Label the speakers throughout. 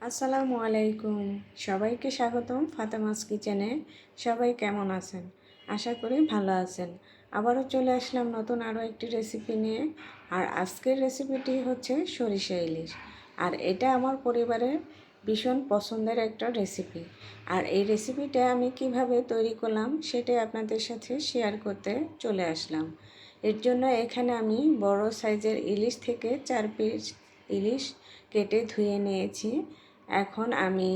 Speaker 1: আসসালামু আলাইকুম। সবাইকে স্বাগতম ফাতেমাস কিচেনে। সবাই কেমন আছেন? আশা করি ভালো আছেন। আবারও চলে আসলাম নতুন আরও একটি রেসিপি নিয়ে। আর আজকের রেসিপিটি হচ্ছে সরিষা ইলিশ। আর এটা আমার পরিবারের ভীষণ পছন্দের একটা রেসিপি। আর এই রেসিপিটা আমি কিভাবে তৈরি করলাম সেটাই আপনাদের সাথে শেয়ার করতে চলে আসলাম। এর জন্য এখানে আমি বড় সাইজের ইলিশ থেকে 4 পিস ইলিশ কেটে ধুয়ে নিয়েছি। এখন আমি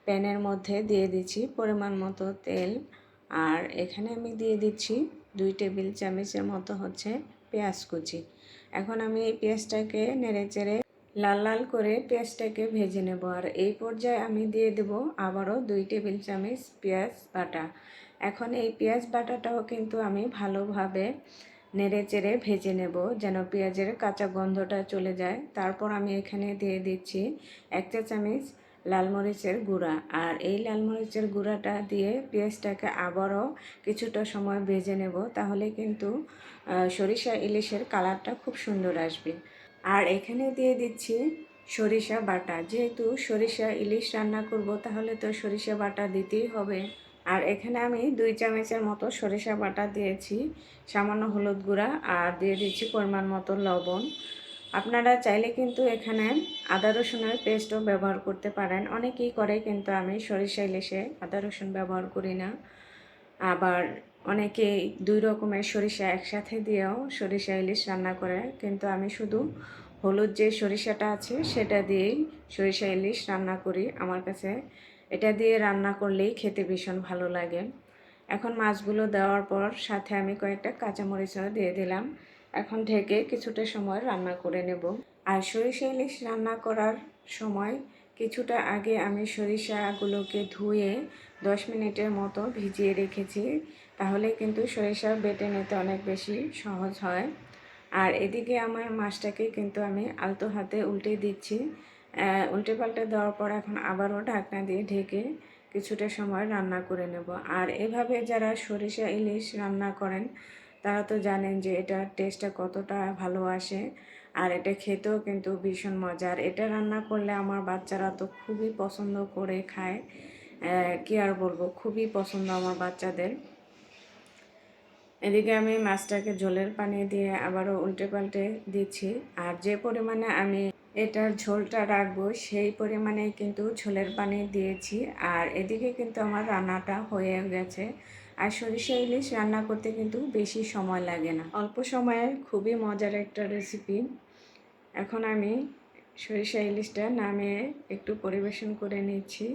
Speaker 1: প্যানের মধ্যে দিয়ে দিচ্ছি পরিমাণ মতো তেল। আর এখানে আমি দিয়ে দিচ্ছি 2 টেবিল চামচের মতো হচ্ছে পেঁয়াজ কুচি। এখন আমি এই পেঁয়াজটাকে নেড়েচেড়ে লাল লাল করে পেঁয়াজটাকে ভেজে নেব। আর এই পর্যায়ে আমি দিয়ে দেব আবারও 2 টেবিল চামচ পেঁয়াজ বাটা। এখন এই পেঁয়াজ বাটাটাও কিন্তু আমি ভালোভাবে নেড়েচেড়ে ভেজে নেব যেন পেঁয়াজের কাঁচা গন্ধটা চলে যায়। তারপর আমি এখানে দিয়ে দিচ্ছি 1 চা চামচ লাল মরিচের গুঁড়া। আর এই লাল মরিচের গুঁড়াটা দিয়ে পেঁয়াজটাকে আবারও কিছুটা সময় ভেজে নেব, তাহলে কিন্তু সরিষা ইলিশের কালারটা খুব সুন্দর আসবে। আর এখানে দিয়ে দিচ্ছি সরিষা বাটা। যেহেতু সরিষা ইলিশ রান্না করব তাহলে তো সরিষা বাটা দিতেই হবে। আর এখানে আমি 2 চামচের মতো সরিষা বাটা দিয়েছি, সামান্য হলুদ গুঁড়া আর দিয়ে দিচ্ছি পরিমাণ মতো লবণ। আপনারা চাইলে কিন্তু এখানে আদা রসুনের পেস্টও ব্যবহার করতে পারেন, অনেকেই করে, কিন্তু আমি সরিষা ইলিশে আদা রসুন ব্যবহার করি না। আবার অনেকেই 2 রকমের সরিষা একসাথে দিয়েও সরিষা ইলিশ রান্না করে, কিন্তু আমি শুধু হলুদ যে সরিষাটা আছে সেটা দিয়েই সরিষা ইলিশ রান্না করি। আমার কাছে এটা দিয়ে রান্না করলেই খেতে ভীষণ ভালো লাগে। এখন মাছগুলো দেওয়ার পর সাথে আমি কয়েকটা কাঁচামরিচও দিয়ে দিলাম। এখন ঢেকে কিছুটা সময় রান্না করে নেব। আর সরিষা ইলিশ রান্না করার সময় কিছুটা আগে আমি সরিষাগুলোকে ধুয়ে 10 মিনিটের মতো ভিজিয়ে রেখেছি, তাহলে কিন্তু সরিষা বেটে নিতে অনেক বেশি সহজ হয়। আর এদিকে আমার মাছটাকে কিন্তু আমি আলতো হাতে উল্টে দিচ্ছি। উল্টে পাল্টে দেওয়ার পর এখন আবারও ঢাকনা দিয়ে ঢেকে কিছুটা সময় রান্না করে নেব। আর এভাবে যারা সরিষা ইলিশ রান্না করেন তারা তো জানেন যে এটার টেস্টটা কতটা ভালো আসে। আর এটা খেতেও কিন্তু ভীষণ মজার। এটা রান্না করলে আমার বাচ্চারা তো খুবই পছন্দ করে খায়। কি আর বলবো, খুবই পছন্দ আমার বাচ্চাদের। এদিকে আমি মাছটাকে ঝোলের পানি দিয়ে আবারও উল্টে পাল্টে দিচ্ছি। আর যে পরিমাণে আমি এটার ঝোলটা রাখবো সেই পরিমাণে কিন্তু ঝোলের পানি দিয়েছি। আর এদিকে কিন্তু আমার রান্নাটা হয়ে গেছে। আর সরিষা ইলিশ রান্না করতে কিন্তু বেশি সময় লাগে না, অল্প সময়ে খুবই মজার একটা রেসিপি। এখন আমি সরিষা ইলিশটা নামিয়ে একটু পরিবেশন করে নিচ্ছি।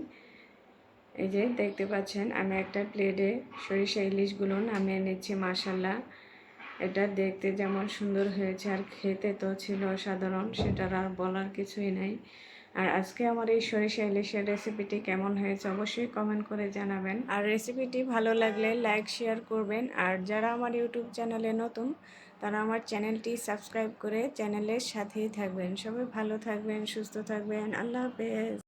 Speaker 1: এই যে দেখতে পাচ্ছেন আমি একটা প্লেটে সরিষা ইলিশগুলো নামিয়ে নিচ্ছি। মাশাআল্লাহ, এটা দেখতে যেমন সুন্দর হয়েছে আর খেতে তো ছিল অসাধারণ, সেটার আর বলার কিছুই নাই। আর আজকে আমার এই সরিষা ইলিশের রেসিপিটি কেমন হয়েছে অবশ্যই কমেন্ট করে জানাবেন। আর রেসিপিটি ভালো লাগলে লাইক শেয়ার করবেন। আর যারা আমার ইউটিউব চ্যানেলে নতুন তারা আমার চ্যানেলটি সাবস্ক্রাইব করে চ্যানেলের সাথেই থাকবেন। সবাই ভালো থাকবেন, সুস্থ থাকবেন। আল্লাহ হাফেজ।